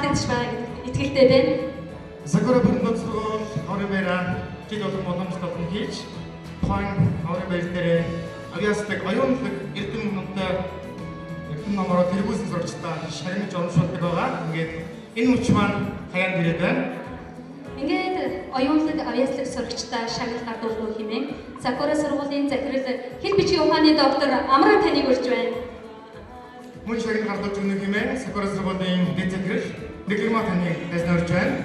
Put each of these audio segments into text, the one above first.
таалагдж байгаа гэдэгт итгэлтэй байна. Sakura Bundon School Oribera Kidot Monomstop хийж тухайн Oribera дээр авьяасдаг оюунлаг эрдэм номороо тэргүүлсэн зурагчдаа шагнаж урамшуулдаг байгаа. Ингээд энэ мөч маань хаяанд ирээд байна. Ингээд оюунлаг авьяаслаг сурагчдаа шагнал гардуулах хэмээн Sakura сургуулийн захирал хэл бичгийн ухааны доктор Амар таныг урьж байна. Мөн шагнал гардуулж өгнө хэмээн Sakura сургуулийн дэд захирал Нэглэрмаа таныг дэснэрж байна.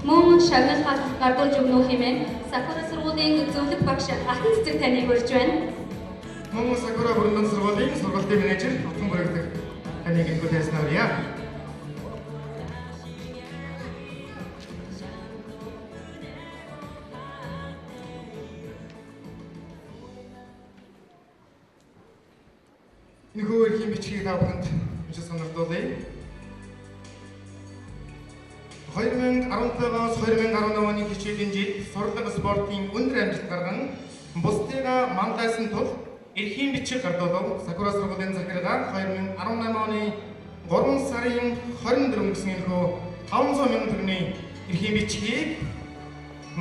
Мөн шагнал гардуулж өгнө хэмээн Sakura сургуулийн зөвлөх багш Алтан цэцэг таныг урьж байна. Мөн Sakura Bundon сургуулийн сургуулийн менежер Отгон бүрэгдэх таныг энэ дэснэрья. Нөхөр эрхийн бичгийг тавханд бичиж сонирдуулъя. 2017-аас 2018 оны хичээлийн жил сурлага спортын өндөр амжилт гарган бусдыгаа мандайсан тул эрхийн бичиг гардуулав. Sakura сургуулийн захиргаа 2018 оны 3 сарын 24 гэснээр 500 мянган төгрөгийн эрхийн бичгийг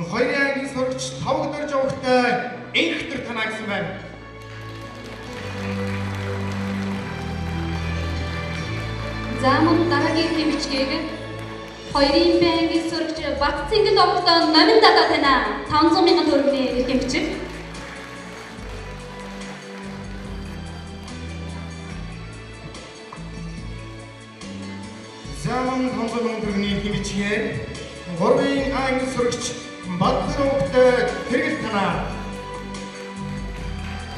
2 ангийн сурагч 5 өдөр жавхтай энхтэр танаа гэсэн байна. За мөн дараагийн эрхийн бичгийг 2-ын банкын сурагч Батцэнгэл овогдоо номин дадаа танаа 500 мянган төгрөгийн эрхийн бичиг. Заман 500 мянган төгрөгийн эрхийн бичгээр 3-ын анги сурагч Батцэнгэл тэргэл танаа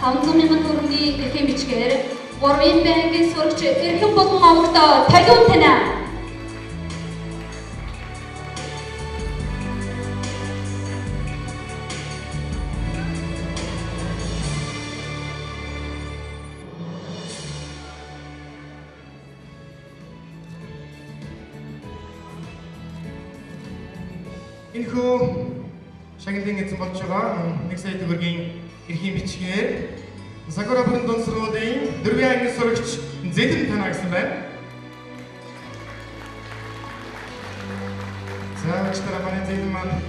500 мянган төгрөгийн эрхийн бичгээр 3-ын банкын сурагч Эрхэм болон овогдоо Талиун танаа Энэхүү шагналын эзэн болж байгаа 1 сая төгрөгийн эрхийн бичгээр Sakura Bundon сургуулийн 4 анги сурагч Зэдэн танаа гэсэн байна. За очтора манай Зэдэн маань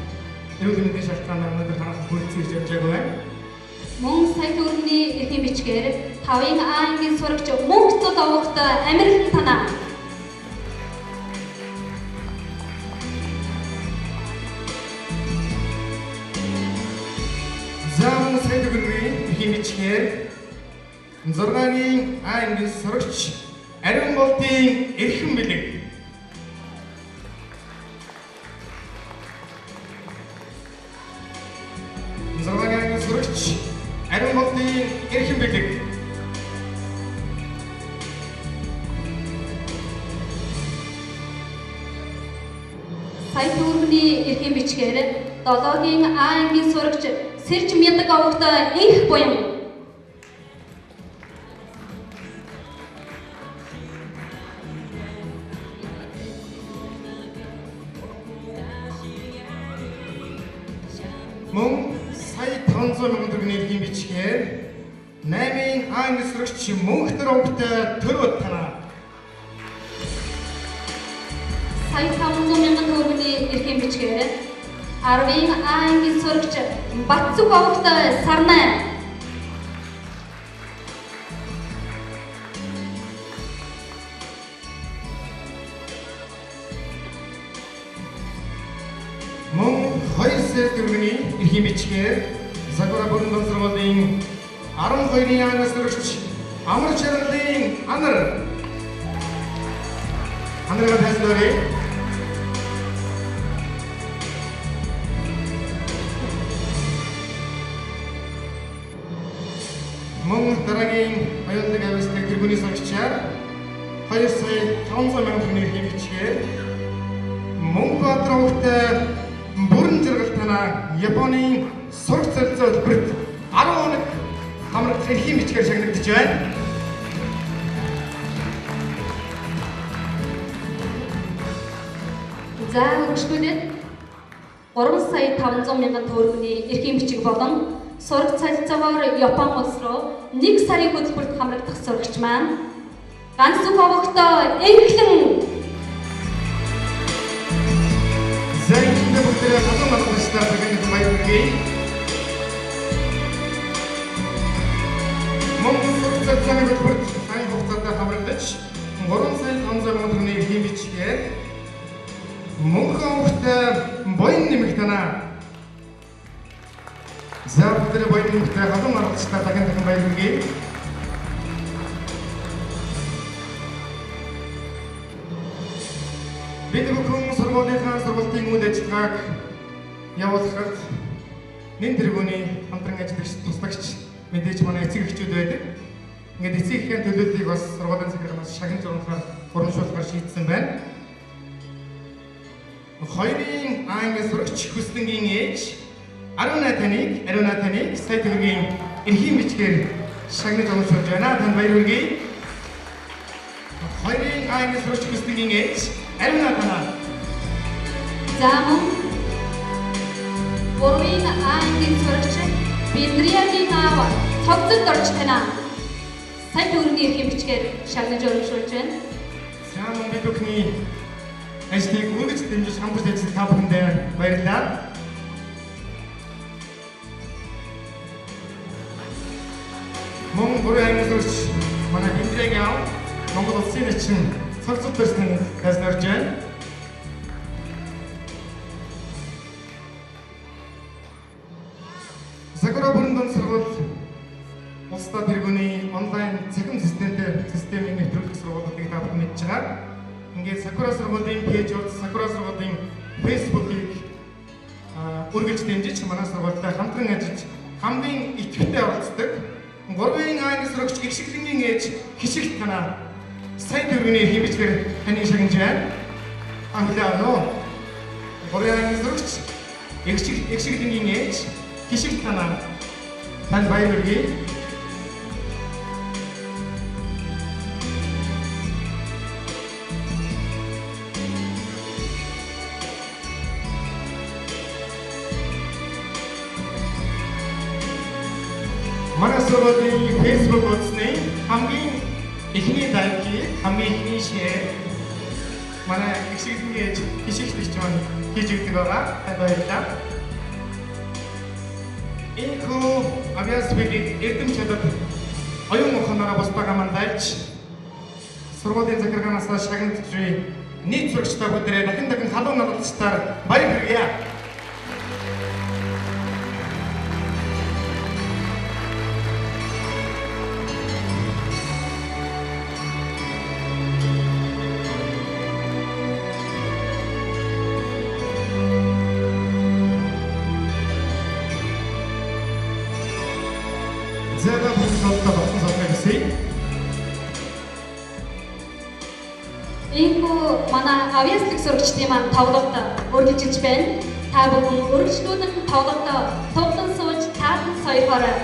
эрүүл мэндийн шалтгаанаар өнөөдөр танаас бүрдсэн ирж явж байгаа байна. мөн сая төгрөгийн эрхийн бичгээр 5-ын ангийн сурагч Мөнхцөд овогдоо Америк танаа Заман сая төгрөгийн эрхийн бичгээр 6-гийн анги сурагч Ариун болтын эрхэм бэлэг. Зургийн сурагч Ариун болтын эрхэм бэлэг. сая төгрөгийн эрхийн бичгээр 7-гийн ангийн сурагч Сэрж Мяндаг овогдоо Инх буян Мөн сая 500 мянган төгрөгийн эрхийн бичгээр 8-ын анги сурагч Мөнхтөр овогтой Төрөд танаа сая 500 мянган төгрөгийн эрхийн бичгээр 10-ын ангийн сурагч Батцүг овогдоо Сарнай мөн 2 сая төгрөгийн эрхийн бичгээр Sakura Bundon сургуулийн 12-ын анги сурагч Амар Чаргалын Анарга тайлбарыг мөн дараагийн оюунлаг авьяаслаг тэргүүний сурагчаар 2 сая 500 мянган төгрөгийн эрхийн бичгээр Мөнхбаатар овогтой бүрэн жаргал танаа Японы сурагч солилцоо хөтөлбөрт 10 хоног хамрах эрхийн бичгээр шагнагдж байна. За өргөжлүүлээд 3 сая 500 мянган төгрөгийн эрхийн бичиг болон сурагч цалцаагаар Япон улс руу 1 сарын хөтөлбөрт хамрагдах сурагч маань ганц зүг овогдоо энхлэн За энэ бүгдээ халуун алгадчдаар бүгд баяр хүргэе. Монгол сургууль цааны хөтөлбөрт сайн хугацаатай хамрагдаж 3 сая 500 мянган төгрөгийн эрхийн бичгээр мөнгө өвгтэй боён нэмэх танаа. За бүгдээ боён нэмэхтэй халуун алгадчдаар дахин баяр хүргэе. Бид бүхэн сургуулийн сургуулийн үйл ажиллагааг явуулахад нэн тэргүүний хамтран ажиллагч туслагч мэдээж манай эцэг эхчүүд байдаг. Ингээд эцэг эхийн төлөвлөлтийг бас сургуулийн захиргаанаас шагнаж урамлахаар урамшуулахаар шийдсэн байна. Хоёрын англи сурагч Хүслэнгийн ээж Аруна таныг сая төгрөгийн эрхийн бичгээр шагнаж урамшуулж байна. Танд баяр хүргэе. Хоёрын англи сурагч Хүслэнгийн ээж Аруна танаа. За мөн гурван англи сурагч Биндриягийн аав цогцолд орж танаа. Сая төгрөгийн эрхийн бичгээр шагнаж урамшуулж байна. За мөн бид бүхний ажлыг үргэлж дэмжиж хамтарч ажиллах та бүхэндээ баярлалаа. Мөн гурван англи сурагч манай Биндриягийн аав Монгол улсын нэгэн цогцолд орж таньж байна. Сакура бүрэн сургууль улсдаа тэргүүний онлайн цахим системийн нэвтрүүлэх сургуулиудыг та бүхэн мэдж байгаа. Ингээд Сакура сургуулийн пэйжүүд, Сакура сургуулийн фэйсбүүкийг үргэлж дэмжиж манай сургуультай хамтран ажиллаж хамгийн идэвхтэй оролцдог. Гурван англи сурагч Игшиглэнгийн ээж Хишигт танаа сая төгрөгийн эрхийн бичгээр таныг шагнаж байна. Англиано. Гурван англи сурагч Игшиглэнгийн ээж Хишигт танаа танд баяр хүргэе. Манай сургуулийн Facebook утасны хамгийн эхний лайкийг, хамгийн эхний шеэр манай Игшиглэнгийн ээж Хишигт маань хийж өгдөг байгаа. Танд баярлалаа. Энэхүү авиасбигийг эрдэм чадад оюун ухаанаараа бусдаагаа мандайлж сургуулийн захиргаанаас шагнаж буй нийт сурагчдаа бүгдээ дахин халуун алгадчдаар баяр хүргэе. Зэвэ бүхэлдээ батсан савтай гэсэн. Ийхүү манай авиаслаг сурагчдын маань тоглолт үргэлжилж байна. Та бүхэн үргэлжлүүлэн тоглолтоо туугдан сууж таатан соёхоорой.